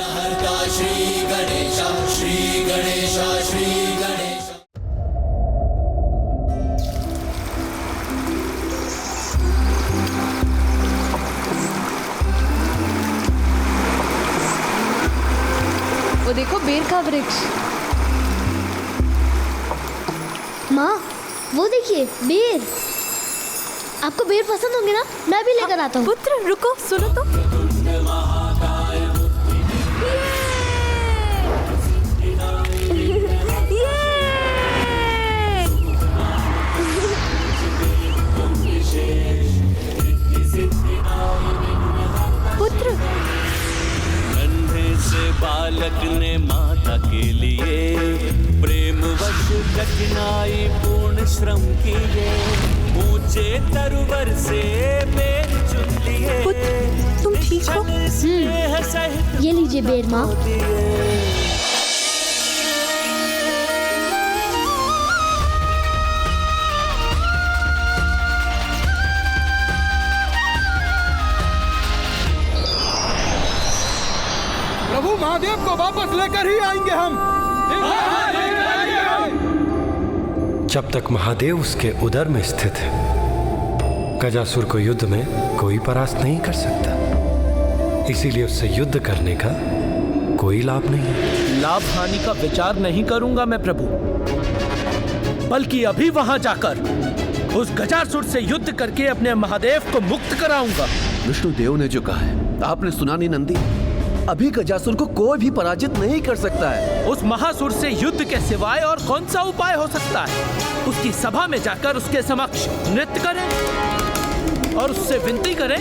विघ्नहर्ता श्री गणेश, श्री गणेश, श्री गणेश। वो देखो बेर का वृक्ष। माँ वो देखिए बेर। आपको बेर पसंद होंगे ना? मैं भी लेकर आता हूँ। पुत्र रुको, सुनो तो। पुत्र नन्हे से बालक ने माता के लिए प्रेमवश कठिनाई पूर्ण श्रम किए, ऊंचे तरुवर से बेर चुन लिए। पुत्र तुम ठीक हो? ये लीजिए बेर माँ। प्रभु महादेव को वापस लेकर ही आएंगे हम। जब तक महादेव उसके उदर में स्थित है, गजासुर को युद्ध में कोई परास्त नहीं कर सकता। इसीलिए उससे युद्ध करने का कोई लाभ नहीं। लाभ हानि का विचार नहीं करूंगा मैं प्रभु, बल्कि अभी वहां जाकर उस गजासुर से युद्ध करके अपने महादेव को मुक्त कराऊंगा। विष्णुदेव ने जो कहा है आपने सुना नहीं नंदी? अभी गजासुर को कोई भी पराजित नहीं कर सकता है। उस महासुर से युद्ध के सिवाय और कौन सा उपाय हो सकता है? उसकी सभा में जाकर उसके समक्ष नृत्य करें और उससे विनती करें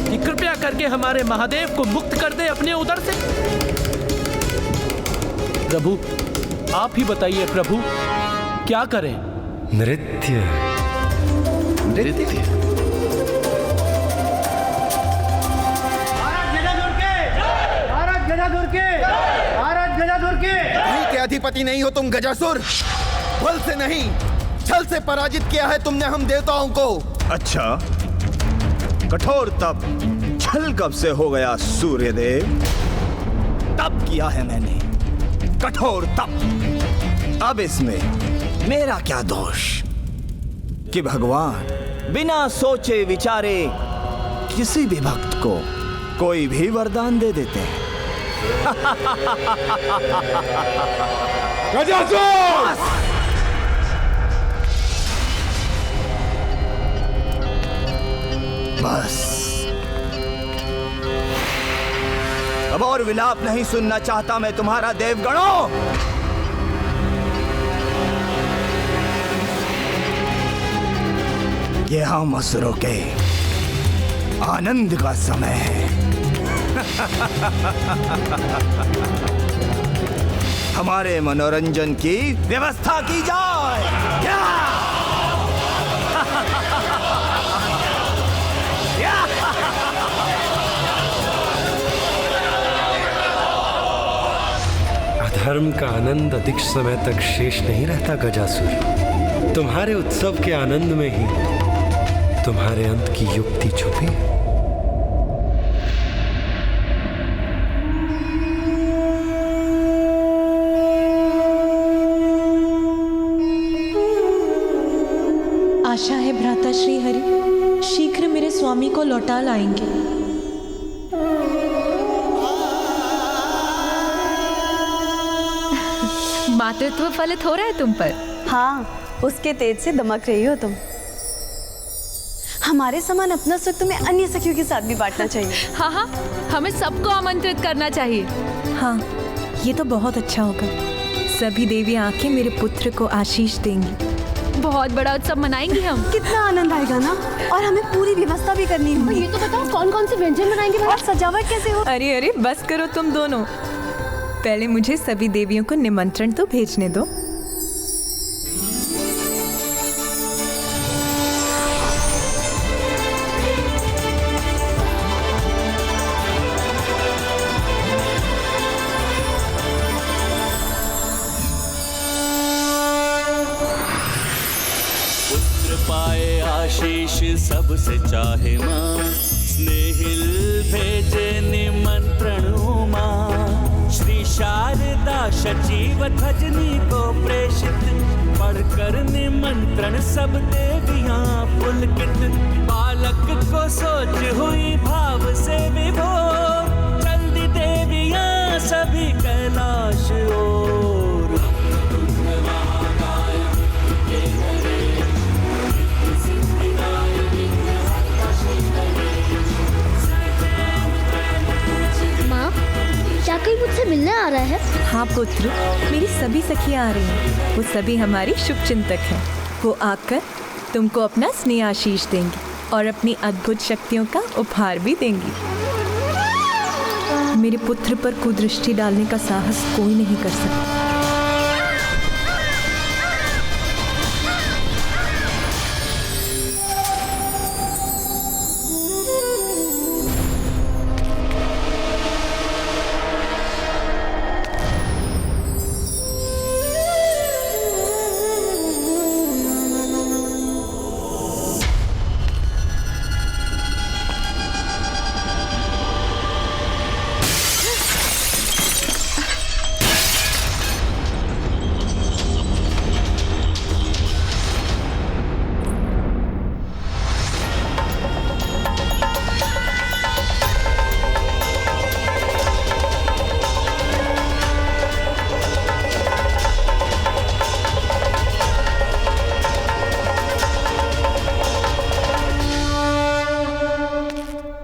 कि कृपया करके हमारे महादेव को मुक्त कर दे अपने उदर से। प्रभु आप ही बताइए प्रभु, क्या करें? नृत्य। नृत्य? कहीं के अधिपति नहीं हो तुम गजासुर। बल से नहीं छल से पराजित किया है तुमने हम देवताओं को। अच्छा, कठोर तप छल कब से हो गया सूर्यदेव? तप किया है मैंने, कठोर तप। अब इसमें मेरा क्या दोष कि भगवान बिना सोचे विचारे किसी भी भक्त को कोई भी वरदान दे देते हैं। गजासुर! बस अब और विलाप नहीं सुनना चाहता मैं तुम्हारा देवगणों। ये हम असुरों के आनंद का समय है। हमारे मनोरंजन की व्यवस्था की जाए। अधर्म का आनंद अधिक समय तक शेष नहीं रहता गजासुर। तुम्हारे उत्सव के आनंद में ही तुम्हारे अंत की युक्ति छुपी है। आशा है भ्राता श्री हरि शीघ्र मेरे स्वामी को लौटा लाएंगे। मातृत्व फलित हो रहा है तुम पर। हाँ, उसके तेज से दमक रही हो तुम। हमारे समान अपना सुख तुम्हें अन्य सखियों के साथ भी बांटना चाहिए। हाँ हाँ, हमें सबको आमंत्रित करना चाहिए। हाँ, ये तो बहुत अच्छा होगा। सभी देवी आके मेरे पुत्र को आशीष देंगी। बहुत बड़ा उत्सव मनाएंगे हम। कितना आनंद आएगा ना। और हमें पूरी व्यवस्था भी करनी होगी। ये तो बताओ कौन कौन से व्यंजन बनाएंगे और सजावट कैसे हो? अरे अरे बस करो तुम दोनों, पहले मुझे सभी देवियों को निमंत्रण तो भेजने दो। पाए आशीष सबसे चाहे माँ, स्नेहिल भेजे निमंत्रण माँ। शचीवध्वजनी को प्रेषित, पढ़कर निमंत्रण सब देवियां पुलकित। बालक को सोच हुई भाव से विभोर, चल दी देवियां सभी कैलाश ओर। माँ, क्या कोई मुझसे मिलने आ रहा है? हाँ पुत्र, मेरी सभी सखियाँ आ रही हैं। वो सभी हमारी शुभचिंतक हैं। वो आकर तुमको अपना स्नेह आशीष देंगी और अपनी अद्भुत शक्तियों का उपहार भी देंगी। मेरे पुत्र पर कुदृष्टि डालने का साहस कोई नहीं कर सकता।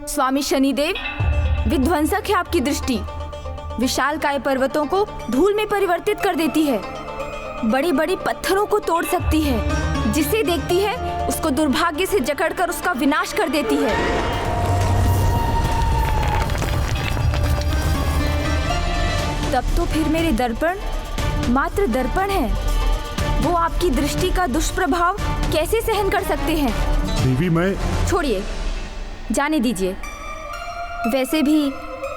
स्वामी शनिदेव, विध्वंसक है आपकी दृष्टि। विशालकाय पर्वतों को धूल में परिवर्तित कर देती है, बड़े बड़े पत्थरों को तोड़ सकती है। जिसे देखती है उसको दुर्भाग्य से जकड़कर उसका विनाश कर देती है। तब तो फिर मेरे दर्पण मात्र दर्पण है। वो आपकी दृष्टि का दुष्प्रभाव कैसे सहन कर सकते हैं? देवी, मैं छोड़िए, जाने दीजिए। वैसे भी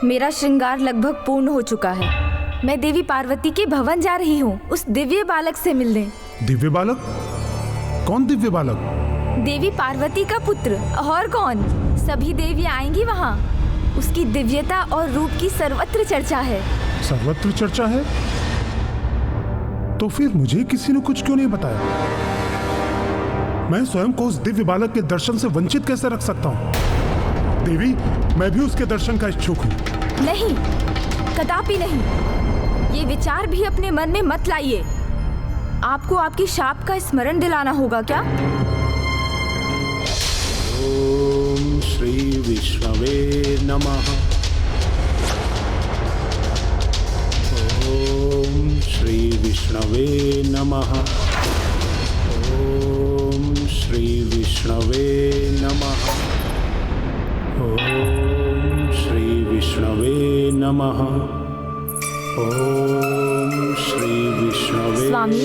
मेरा श्रृंगार लगभग पूर्ण हो चुका है। मैं देवी पार्वती के भवन जा रही हूँ उस दिव्य बालक से मिलने। दिव्य बालक? कौन दिव्य बालक? देवी पार्वती का पुत्र, और कौन। सभी देवियाँ आएंगी वहाँ। उसकी दिव्यता और रूप की सर्वत्र चर्चा है। सर्वत्र चर्चा है? तो फिर मुझे किसी ने कुछ क्यों नहीं बताया? मैं स्वयं को उस दिव्य बालक के दर्शन से वंचित कैसे रख सकता हूँ? देवी, मैं भी उसके दर्शन का इच्छुक हूँ। नहीं, कदापि नहीं। ये विचार भी अपने मन में मत लाइए। आपको आपकी शाप का स्मरण दिलाना होगा क्या? ओम श्री विष्णवे नमः। ओम श्री विष्णवे नमः। ओम श्री विष्णवे नमः। ओम श्री विष्णवे नमः। ओम श्री विष्णवे। स्वामी,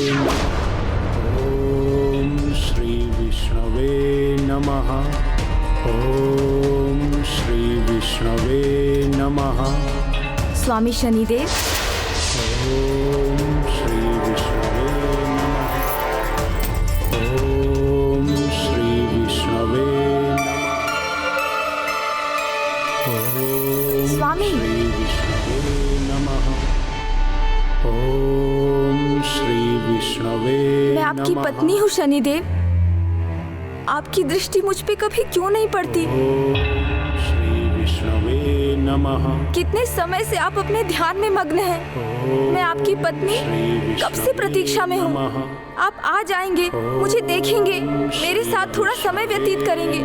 ओम श्री विष्णवे नमः। ओम श्री विष्णवे नमः। स्वामी शनिदेव। ओम श्री विष्णवे नमः। ओम श्री विष्णवे नमः। स्वामी, श्री विष्णवे नमः। ओम श्री विष्णवे। मैं आपकी पत्नी हूँ शनिदेव। आपकी दृष्टि मुझ पे कभी क्यों नहीं पड़ती? श्री विष्णवे नमः। कितने समय से आप अपने ध्यान में मग्न हैं। मैं आपकी पत्नी कब से प्रतीक्षा में हूँ। आप आ जाएंगे, मुझे देखेंगे, मेरे साथ थोड़ा समय व्यतीत करेंगे।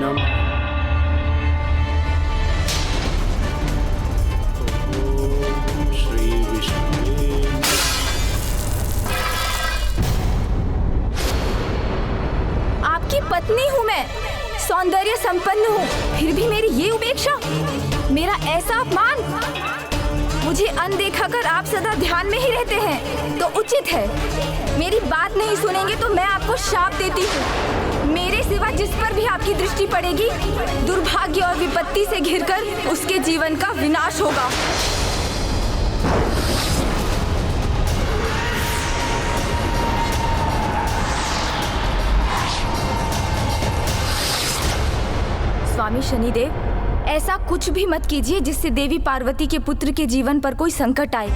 श्री विष्णवे। आपकी पत्नी हूँ मैं, सौंदर्य संपन्न हूँ, फिर भी मेरी ये उपेक्षा, मेरा ऐसा अपमान। मुझे अनदेखा कर आप सदा ध्यान में ही रहते हैं तो उचित है। मेरी बात नहीं सुनेंगे तो मैं आपको शाप देती हूँ। मेरे सिवा जिस पर भी आपकी दृष्टि पड़ेगी, दुर्भाग्य और विपत्ति से घिरकर उसके जीवन का विनाश होगा। स्वामी शनिदेव, ऐसा कुछ भी मत कीजिए जिससे देवी पार्वती के पुत्र के जीवन पर कोई संकट आए।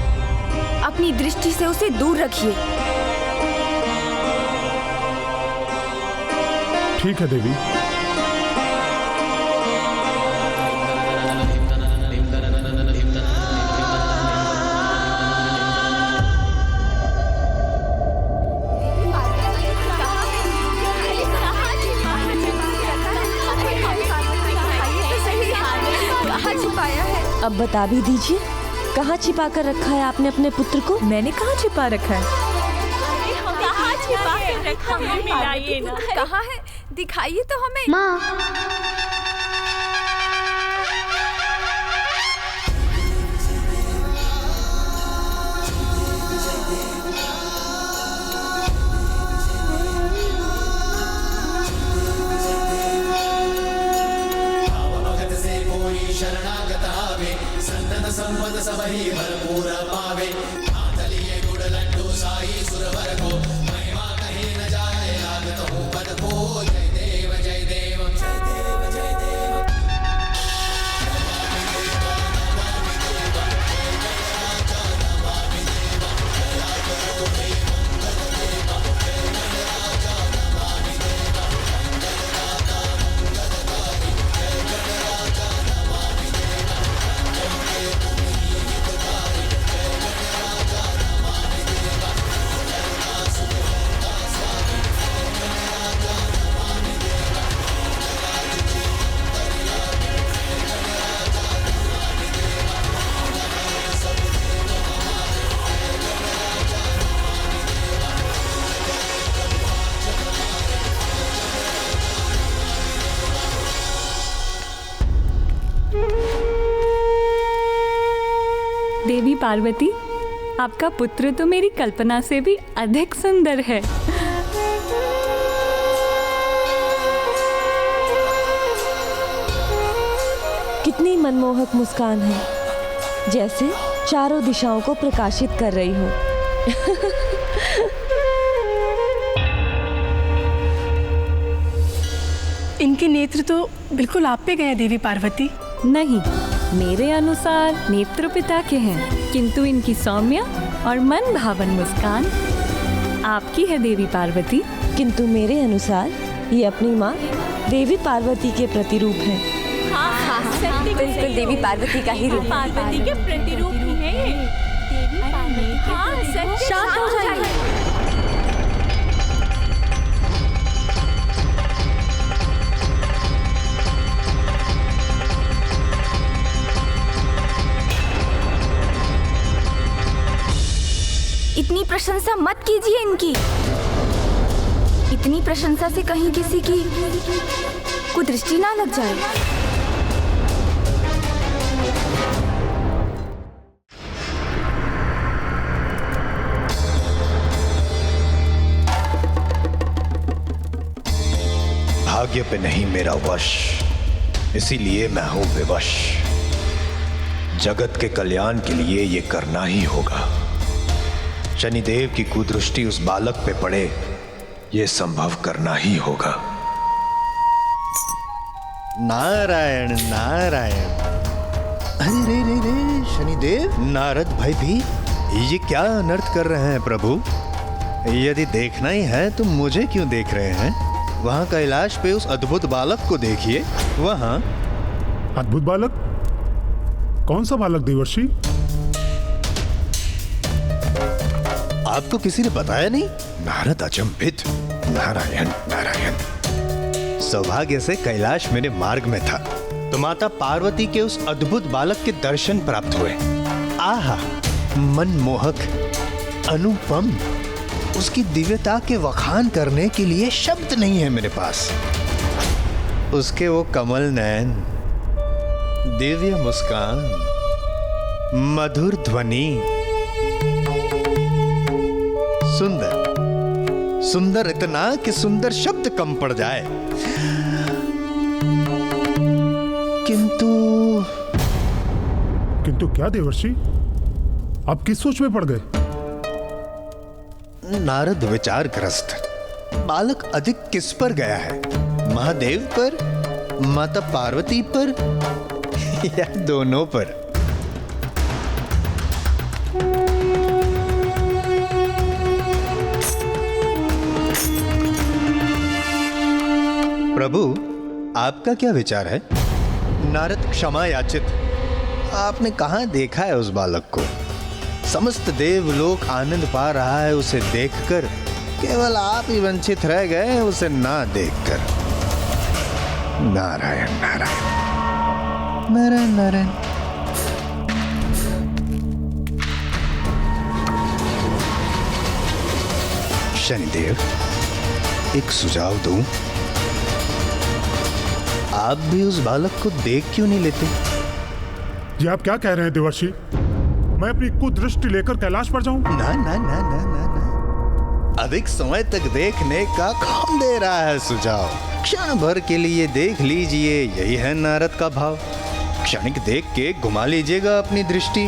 अपनी दृष्टि से उसे दूर रखिए। ठीक है देवी। अब बता भी दीजिए, कहाँ छिपा कर रखा है आपने अपने पुत्र को? मैंने कहाँ छिपा रखा है? कहाँ छिपा कर रखा है? मिलाइए ना। कहाँ है? दिखाइए तो हमें। माँ, संपद सब ही भरपूर पावे। आतलिए गुड़ लड्डू साई सुरवर को, महिमा कहीं न जाए लागत हूँ पद को। जय देव जय देव जय देव जय देव। देवी पार्वती, आपका पुत्र तो मेरी कल्पना से भी अधिक सुंदर है। कितनी मनमोहक मुस्कान है, जैसे चारों दिशाओं को प्रकाशित कर रही हो। इनके नेत्र तो बिल्कुल आप पे गए देवी पार्वती। नहीं, मेरे अनुसार नेत्र पिता के हैं, किंतु इनकी सौम्य और मन भावन मुस्कान आपकी है देवी पार्वती। किंतु मेरे अनुसार ये अपनी माँ देवी पार्वती के प्रतिरूप है। हाँ, बिल्कुल देवी पार्वती का ही रूप। पार्वती के प्रतिरूप ही है ये। देवी पार्वती। हाँ, शांत हो जाइए। इतनी प्रशंसा मत कीजिए इनकी। इतनी प्रशंसा से कहीं किसी की कुदृष्टि ना लग जाए। भाग्य पे नहीं मेरा वश, इसीलिए मैं हूं विवश। जगत के कल्याण के लिए ये करना ही होगा। शनिदेव की कुदृष्टि उस बालक पे पड़े, ये संभव करना ही होगा। नारायण नारायण। अरे रे रे रे शनिदेव, नारद भाई भी ये क्या अनर्थ कर रहे हैं प्रभु? यदि देखना ही है तो मुझे क्यों देख रहे हैं? वहां कैलाश पे उस अद्भुत बालक को देखिए। वहां अद्भुत बालक? कौन सा बालक देवर्षि? आपको किसी ने बताया नहीं? नारद अचंभित। नारायण नारायण। सौभाग्य से कैलाश मेरे मार्ग में था तो माता पार्वती के उस अद्भुत बालक के दर्शन प्राप्त हुए। आहा, मनमोहक, अनुपम। उसकी दिव्यता के वखान करने के लिए शब्द नहीं है मेरे पास। उसके वो कमल नयन, दिव्य मुस्कान, मधुर ध्वनि, सुंदर सुंदर इतना कि सुंदर शब्द कम पड़ जाए। किंतु क्या देवर्षि, आप किस सोच में पड़ गए? नारद विचारग्रस्त। बालक अधिक किस पर गया है? महादेव पर, माता पार्वती पर या दोनों पर? प्रभु, आपका क्या विचार है? नारद क्षमा याचित, आपने कहाँ देखा है उस बालक को? समस्त देवलोक आनंद पा रहा है उसे देखकर, केवल आप ही वंचित रह गए उसे ना देखकर। नारायण नारायण नारायण नारायण। शनिदेव, एक सुझाव दूं? आप भी उस बालक को देख क्यों नहीं लेते? ये आप क्या कह रहे हैं देवर्षि? मैं अपनी कुदृष्टि लेकर कैलाश पर जाऊं? ना ना ना ना ना ना, अधिक समय तक देखने का कौन दे रहा है सुझाव? क्षण भर के लिए देख लीजिए, यही है नारद का भाव। क्षणिक देख के घुमा लीजिएगा अपनी दृष्टि,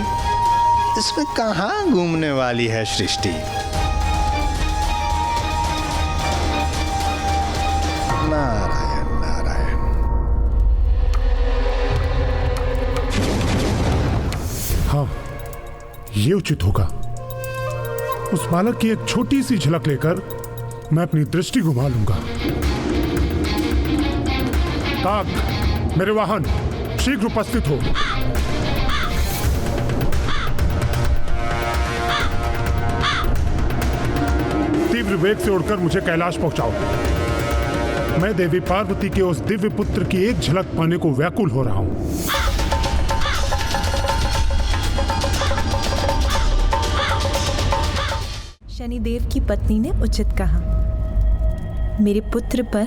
इसमें कहाँ घूमने वाली है सृष्टि। नारायण नारायण। हाँ, ये उचित होगा। उस बालक की एक छोटी सी झलक लेकर मैं अपनी दृष्टि घुमा लूंगा। ताक, मेरे वाहन, शीघ्र उपस्थित हो। तीव्र वेग से उड़कर मुझे कैलाश पहुंचाओ। मैं देवी पार्वती के उस दिव्य पुत्र की एक झलक पाने को व्याकुल हो रहा हूं। शनिदेव की पत्नी ने उचित कहा, मेरे पुत्र पर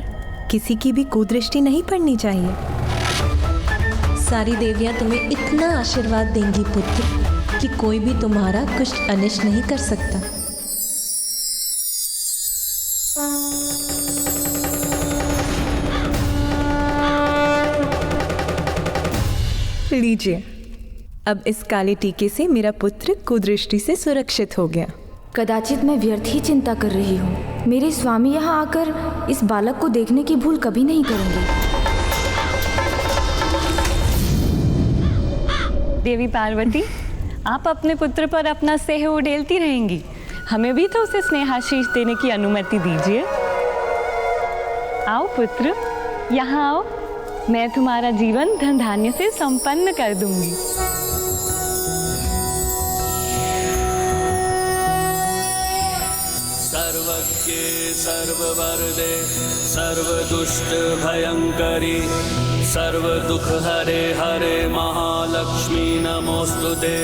किसी की भी कुदृष्टि नहीं पड़नी चाहिए। सारी देवियां तुम्हें इतना आशीर्वाद देंगी पुत्र कि कोई भी तुम्हारा कुछ अनिष्ट नहीं कर सकता। लीजिए, अब इस काले टीके से मेरा पुत्र कुदृष्टि से सुरक्षित हो गया। कदाचित मैं व्यर्थ ही चिंता कर रही हूँ। मेरे स्वामी यहाँ आकर इस बालक को देखने की भूल कभी नहीं करेंगे। देवी पार्वती, आप अपने पुत्र पर अपना स्नेह उड़ेलती रहेंगी, हमें भी तो उसे स्नेहाशीष देने की अनुमति दीजिए। आओ पुत्र, यहाँ आओ, मैं तुम्हारा जीवन धन धान्य से संपन्न कर दूंगी। सर्वज्ञे सर्ववरदे सर्वदुष्ट भयंकरी सर्वदुख हरे हरे महालक्ष्मी नमोस्तुते।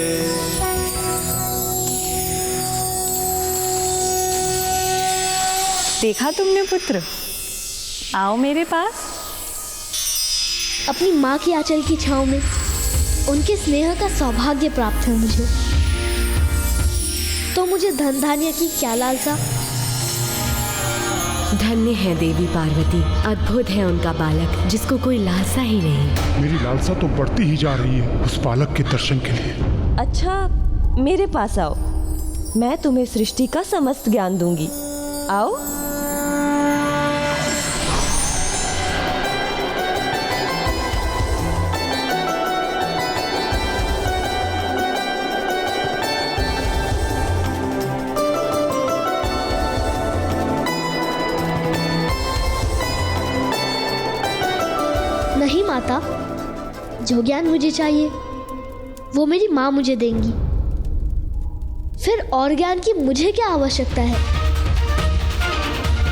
देखा तुमने पुत्र, आओ मेरे पास। अपनी माँ की आंचल की छांव में उनके स्नेह का सौभाग्य प्राप्त है मुझे, तो मुझे धन धान्य की क्या लालसा। धन्य है देवी पार्वती, अद्भुत है उनका बालक जिसको कोई लालसा ही नहीं। मेरी लालसा तो बढ़ती ही जा रही है उस बालक के दर्शन के लिए। अच्छा, मेरे पास आओ, मैं तुम्हें सृष्टि का समस्त ज्ञान दूंगी। आओ। नहीं माता, जो ज्ञान मुझे चाहिए वो मेरी माँ मुझे देंगी, फिर और ज्ञान की मुझे क्या आवश्यकता है।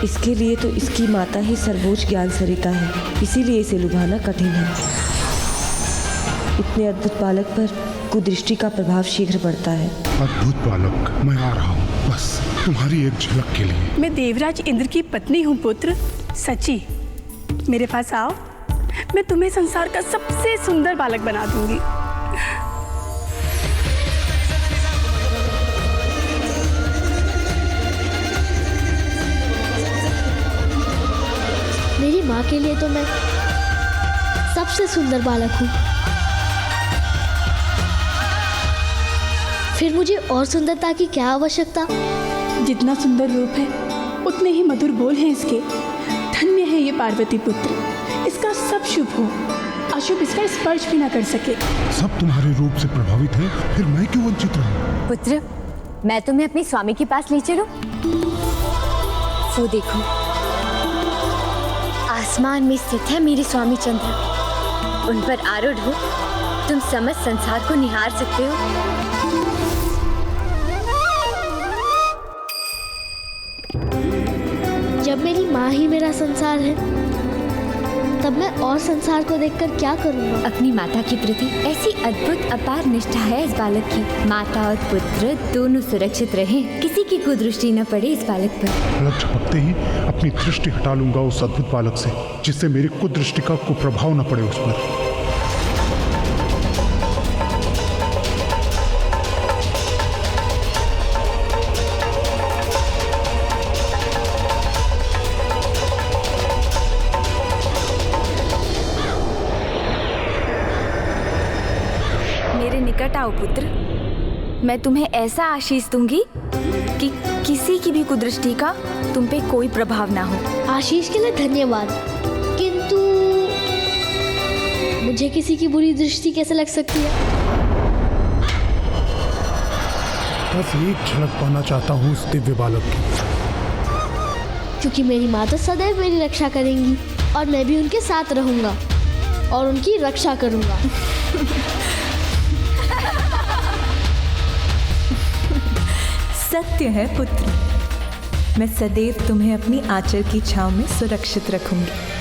इसके लिए तो इसकी माता ही सर्वोच्च ज्ञान सरिता है, इसीलिए इसे लुभाना कठिन है। इतने अद्भुत बालक पर कुदृष्टि का प्रभाव शीघ्र पड़ता है। अद्भुत बालक, मैं आ रहा हूँ, बस तुम्हारी एक झलक के लिए। मैं देवराज इंद्र की पत्नी हूँ पुत्र, सची। मेरे पास आओ, मैं तुम्हें संसार का सबसे सुंदर बालक बना दूंगी। मेरी माँ के लिए तो मैं सबसे सुंदर बालक हूँ, फिर मुझे और सुंदरता की क्या आवश्यकता। जितना सुंदर रूप है उतने ही मधुर बोल हैं इसके। धन्य है ये पार्वती पुत्र, इसका सब शुभ हो, अशुभ इसका स्पर्श भी ना कर सके। सब तुम्हारे रूप से प्रभावित है, फिर मैं क्यों वंचित रहूं? पुत्र, मैं तुम्हें अपने स्वामी के पास ले चलूं? वो देखो, आसमान में स्थित है मेरे स्वामी चंद्र। उन पर आरूढ़ हो तुम समस्त संसार को निहार सकते हो। जब मेरी माँ ही मेरा संसार है, तब मैं और संसार को देखकर क्या करूँगा? अपनी माता के प्रति ऐसी अद्भुत अपार निष्ठा है इस बालक की। माता और पुत्र दोनों सुरक्षित रहें, किसी की कुदृष्टि न पड़े इस बालक पर। पलक झपकते ही अपनी दृष्टि हटा लूंगा उस अद्भुत बालक से, जिससे मेरी कुदृष्टि का कुप्रभाव न पड़े उस पर। मेरे निकट आओ पुत्र, मैं तुम्हें ऐसा आशीष दूंगी कि किसी की भी कुदृष्टि का तुम पे कोई प्रभाव ना हो। आशीष के लिए धन्यवाद, किंतु मुझे किसी की बुरी दृष्टि कैसे लग सकती है? बस एक झलक पाना चाहता हूँ उस दिव्य बालक की, क्योंकि मेरी माँ तो सदैव मेरी रक्षा करेंगी और मैं भी उनके साथ रहूंगा और उनकी रक्षा करूंगा। सत्य है पुत्र, मैं सदैव तुम्हें अपनी आंचल की छांव में सुरक्षित रखूंगी।